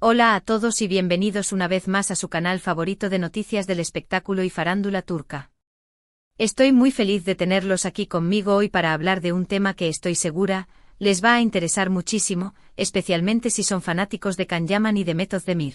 Hola a todos y bienvenidos una vez más a su canal favorito de noticias del espectáculo y farándula turca. Estoy muy feliz de tenerlos aquí conmigo hoy para hablar de un tema que estoy segura les va a interesar muchísimo, especialmente si son fanáticos de Can Yaman y de Demet Özdemir.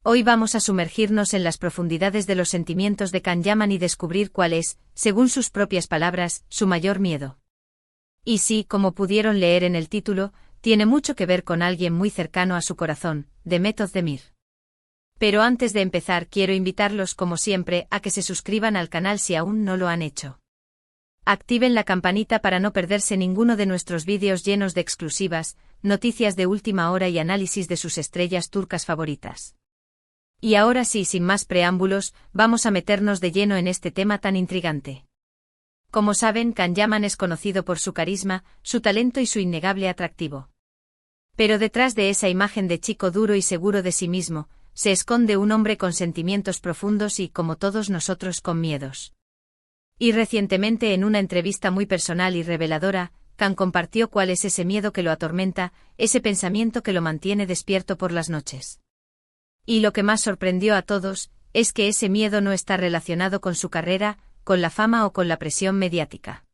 Hoy vamos a sumergirnos en las profundidades de los sentimientos de Can Yaman y descubrir cuál es, según sus propias palabras, su mayor miedo. Y sí, como pudieron leer en el título, tiene mucho que ver con alguien muy cercano a su corazón, Demet Özdemir. Pero antes de empezar quiero invitarlos como siempre a que se suscriban al canal si aún no lo han hecho. Activen la campanita para no perderse ninguno de nuestros vídeos llenos de exclusivas, noticias de última hora y análisis de sus estrellas turcas favoritas. Y ahora sí, sin más preámbulos, vamos a meternos de lleno en este tema tan intrigante. Como saben, Can Yaman es conocido por su carisma, su talento y su innegable atractivo. Pero detrás de esa imagen de chico duro y seguro de sí mismo, se esconde un hombre con sentimientos profundos y, como todos nosotros, con miedos. Y recientemente en una entrevista muy personal y reveladora, Can compartió cuál es ese miedo que lo atormenta, ese pensamiento que lo mantiene despierto por las noches. Y lo que más sorprendió a todos, es que ese miedo no está relacionado con su carrera, con la fama o con la presión mediática.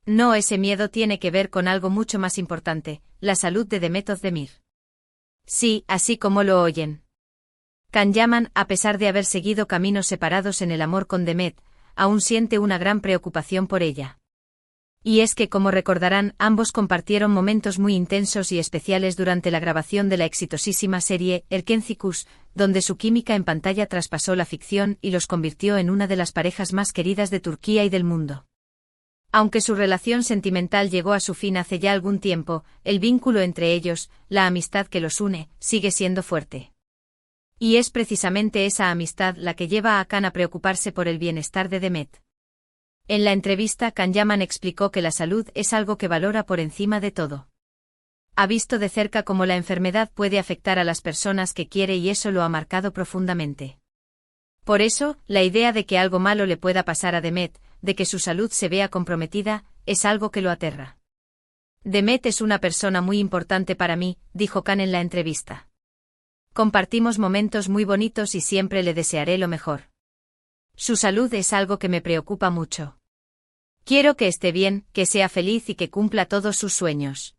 No, ese miedo tiene que ver con algo mucho más importante, la salud de Demet Özdemir. Sí, así como lo oyen. Can Yaman, a pesar de haber seguido caminos separados en el amor con Demet, aún siente una gran preocupación por ella. Y es que, como recordarán, ambos compartieron momentos muy intensos y especiales durante la grabación de la exitosísima serie Erkenci, donde su química en pantalla traspasó la ficción y los convirtió en una de las parejas más queridas de Turquía y del mundo. Aunque su relación sentimental llegó a su fin hace ya algún tiempo, el vínculo entre ellos, la amistad que los une, sigue siendo fuerte. Y es precisamente esa amistad la que lleva a Can a preocuparse por el bienestar de Demet. En la entrevista, Can Yaman explicó que la salud es algo que valora por encima de todo. Ha visto de cerca cómo la enfermedad puede afectar a las personas que quiere y eso lo ha marcado profundamente. Por eso, la idea de que algo malo le pueda pasar a Demet, de que su salud se vea comprometida, es algo que lo aterra. Demet es una persona muy importante para mí, dijo Can en la entrevista. Compartimos momentos muy bonitos y siempre le desearé lo mejor. Su salud es algo que me preocupa mucho. Quiero que esté bien, que sea feliz y que cumpla todos sus sueños.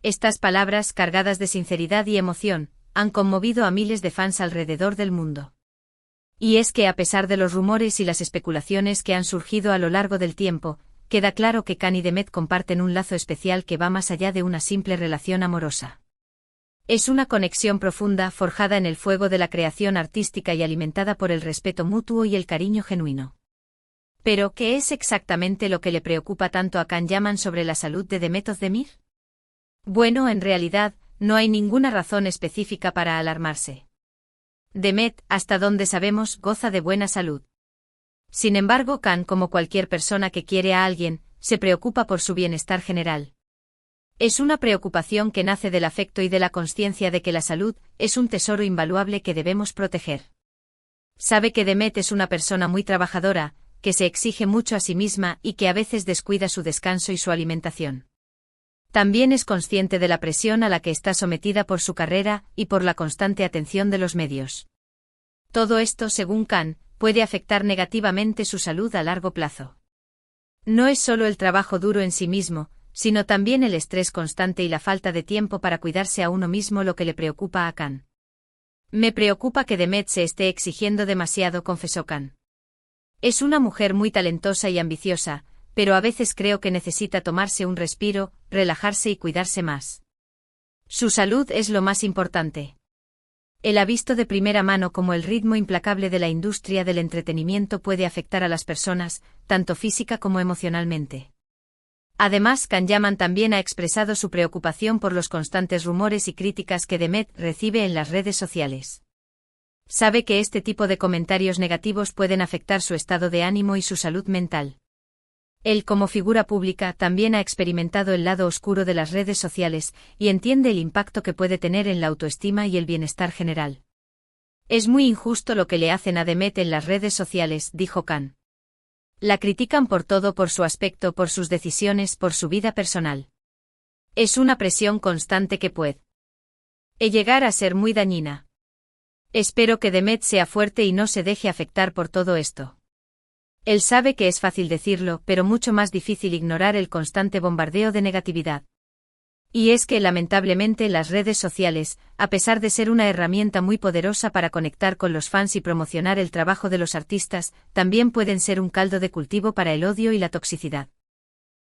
Estas palabras, cargadas de sinceridad y emoción, han conmovido a miles de fans alrededor del mundo. Y es que a pesar de los rumores y las especulaciones que han surgido a lo largo del tiempo, queda claro que Can y Demet comparten un lazo especial que va más allá de una simple relación amorosa. Es una conexión profunda forjada en el fuego de la creación artística y alimentada por el respeto mutuo y el cariño genuino. Pero, ¿qué es exactamente lo que le preocupa tanto a Can Yaman sobre la salud de Demet Özdemir? Bueno, en realidad, no hay ninguna razón específica para alarmarse. Demet, hasta donde sabemos, goza de buena salud. Sin embargo, Can, como cualquier persona que quiere a alguien, se preocupa por su bienestar general. Es una preocupación que nace del afecto y de la consciencia de que la salud es un tesoro invaluable que debemos proteger. Sabe que Demet es una persona muy trabajadora, que se exige mucho a sí misma y que a veces descuida su descanso y su alimentación. También es consciente de la presión a la que está sometida por su carrera y por la constante atención de los medios. Todo esto, según Can, puede afectar negativamente su salud a largo plazo. No es solo el trabajo duro en sí mismo, sino también el estrés constante y la falta de tiempo para cuidarse a uno mismo lo que le preocupa a Can. Me preocupa que Demet se esté exigiendo demasiado, confesó Can. Es una mujer muy talentosa y ambiciosa, pero a veces creo que necesita tomarse un respiro, relajarse y cuidarse más. Su salud es lo más importante. Él ha visto de primera mano cómo el ritmo implacable de la industria del entretenimiento puede afectar a las personas, tanto física como emocionalmente. Además, Can Yaman también ha expresado su preocupación por los constantes rumores y críticas que Demet recibe en las redes sociales. Sabe que este tipo de comentarios negativos pueden afectar su estado de ánimo y su salud mental. Él, como figura pública, también ha experimentado el lado oscuro de las redes sociales y entiende el impacto que puede tener en la autoestima y el bienestar general. Es muy injusto lo que le hacen a Demet en las redes sociales, dijo Can. La critican por todo, por su aspecto, por sus decisiones, por su vida personal. Es una presión constante que puede e llegar a ser muy dañina. Espero que Demet sea fuerte y no se deje afectar por todo esto. Él sabe que es fácil decirlo, pero mucho más difícil ignorar el constante bombardeo de negatividad. Y es que lamentablemente las redes sociales, a pesar de ser una herramienta muy poderosa para conectar con los fans y promocionar el trabajo de los artistas, también pueden ser un caldo de cultivo para el odio y la toxicidad.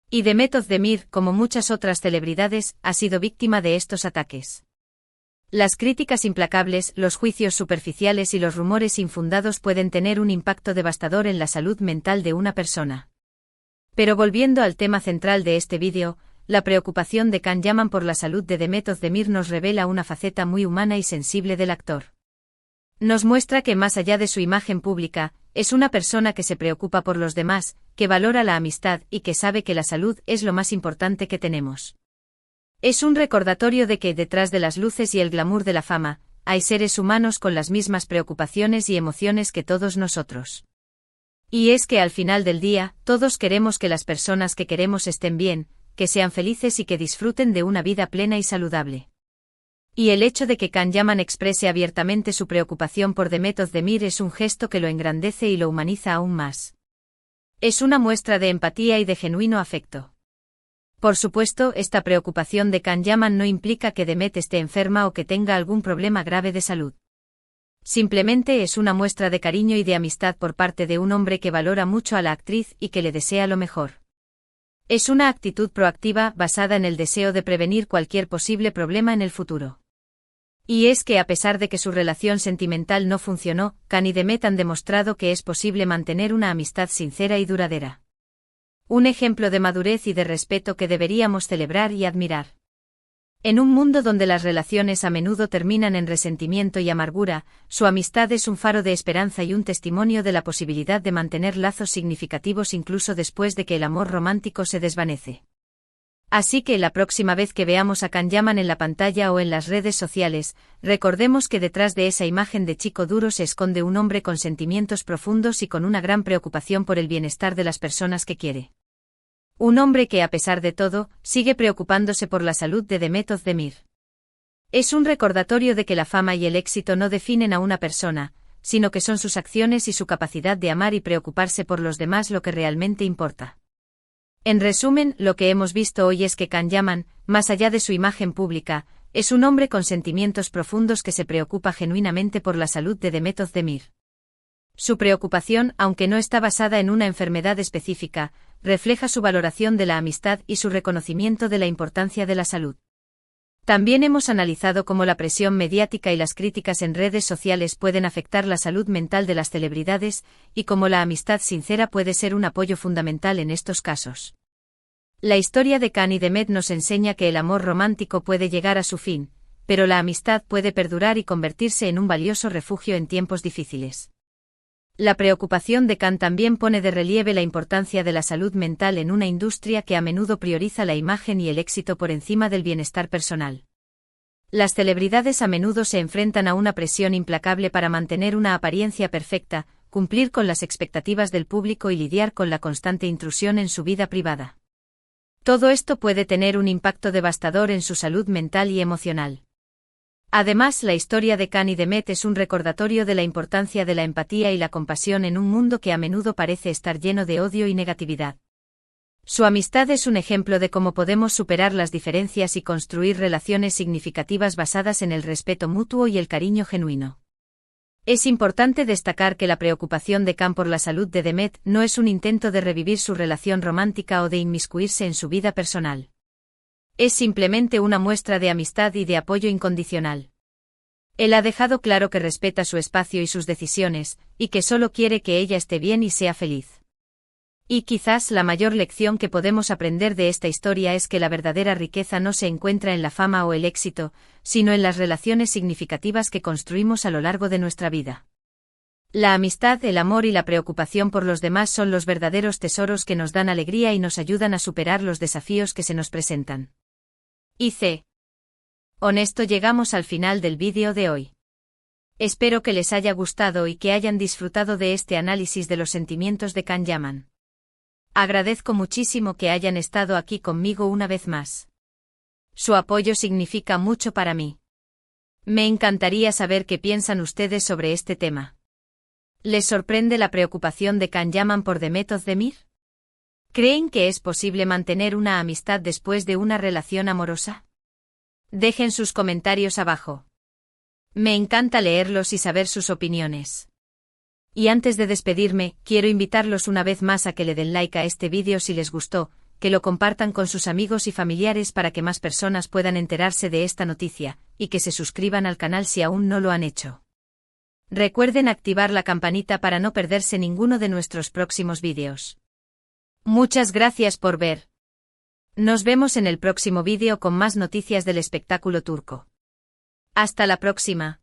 Y Demet Özdemir, como muchas otras celebridades, ha sido víctima de estos ataques. Las críticas implacables, los juicios superficiales y los rumores infundados pueden tener un impacto devastador en la salud mental de una persona. Pero volviendo al tema central de este vídeo, la preocupación de Can Yaman por la salud de Demet Özdemir nos revela una faceta muy humana y sensible del actor. Nos muestra que más allá de su imagen pública, es una persona que se preocupa por los demás, que valora la amistad y que sabe que la salud es lo más importante que tenemos. Es un recordatorio de que detrás de las luces y el glamour de la fama, hay seres humanos con las mismas preocupaciones y emociones que todos nosotros. Y es que al final del día, todos queremos que las personas que queremos estén bien, que sean felices y que disfruten de una vida plena y saludable. Y el hecho de que Can Yaman exprese abiertamente su preocupación por Demet Özdemir es un gesto que lo engrandece y lo humaniza aún más. Es una muestra de empatía y de genuino afecto. Por supuesto, esta preocupación de Can Yaman no implica que Demet esté enferma o que tenga algún problema grave de salud. Simplemente es una muestra de cariño y de amistad por parte de un hombre que valora mucho a la actriz y que le desea lo mejor. Es una actitud proactiva basada en el deseo de prevenir cualquier posible problema en el futuro. Y es que a pesar de que su relación sentimental no funcionó, Can y Demet han demostrado que es posible mantener una amistad sincera y duradera. Un ejemplo de madurez y de respeto que deberíamos celebrar y admirar. En un mundo donde las relaciones a menudo terminan en resentimiento y amargura, su amistad es un faro de esperanza y un testimonio de la posibilidad de mantener lazos significativos incluso después de que el amor romántico se desvanece. Así que la próxima vez que veamos a Can Yaman en la pantalla o en las redes sociales, recordemos que detrás de esa imagen de chico duro se esconde un hombre con sentimientos profundos y con una gran preocupación por el bienestar de las personas que quiere. Un hombre que a pesar de todo, sigue preocupándose por la salud de Demet Özdemir. Es un recordatorio de que la fama y el éxito no definen a una persona, sino que son sus acciones y su capacidad de amar y preocuparse por los demás lo que realmente importa. En resumen, lo que hemos visto hoy es que Can Yaman, más allá de su imagen pública, es un hombre con sentimientos profundos que se preocupa genuinamente por la salud de Demet Özdemir. Su preocupación, aunque no está basada en una enfermedad específica, refleja su valoración de la amistad y su reconocimiento de la importancia de la salud. También hemos analizado cómo la presión mediática y las críticas en redes sociales pueden afectar la salud mental de las celebridades, y cómo la amistad sincera puede ser un apoyo fundamental en estos casos. La historia de Can y Demet nos enseña que el amor romántico puede llegar a su fin, pero la amistad puede perdurar y convertirse en un valioso refugio en tiempos difíciles. La preocupación de Can también pone de relieve la importancia de la salud mental en una industria que a menudo prioriza la imagen y el éxito por encima del bienestar personal. Las celebridades a menudo se enfrentan a una presión implacable para mantener una apariencia perfecta, cumplir con las expectativas del público y lidiar con la constante intrusión en su vida privada. Todo esto puede tener un impacto devastador en su salud mental y emocional. Además, la historia de Can y Demet es un recordatorio de la importancia de la empatía y la compasión en un mundo que a menudo parece estar lleno de odio y negatividad. Su amistad es un ejemplo de cómo podemos superar las diferencias y construir relaciones significativas basadas en el respeto mutuo y el cariño genuino. Es importante destacar que la preocupación de Can por la salud de Demet no es un intento de revivir su relación romántica o de inmiscuirse en su vida personal. Es simplemente una muestra de amistad y de apoyo incondicional. Él ha dejado claro que respeta su espacio y sus decisiones, y que solo quiere que ella esté bien y sea feliz. Y quizás la mayor lección que podemos aprender de esta historia es que la verdadera riqueza no se encuentra en la fama o el éxito, sino en las relaciones significativas que construimos a lo largo de nuestra vida. La amistad, el amor y la preocupación por los demás son los verdaderos tesoros que nos dan alegría y nos ayudan a superar los desafíos que se nos presentan. Con esto llegamos al final del vídeo de hoy. Espero que les haya gustado y que hayan disfrutado de este análisis de los sentimientos de Can Yaman. Agradezco muchísimo que hayan estado aquí conmigo una vez más. Su apoyo significa mucho para mí. Me encantaría saber qué piensan ustedes sobre este tema. ¿Les sorprende la preocupación de Can Yaman por Demet Özdemir? ¿Creen que es posible mantener una amistad después de una relación amorosa? Dejen sus comentarios abajo. Me encanta leerlos y saber sus opiniones. Y antes de despedirme, quiero invitarlos una vez más a que le den like a este vídeo si les gustó, que lo compartan con sus amigos y familiares para que más personas puedan enterarse de esta noticia, y que se suscriban al canal si aún no lo han hecho. Recuerden activar la campanita para no perderse ninguno de nuestros próximos vídeos. Muchas gracias por ver. Nos vemos en el próximo vídeo con más noticias del espectáculo turco. Hasta la próxima.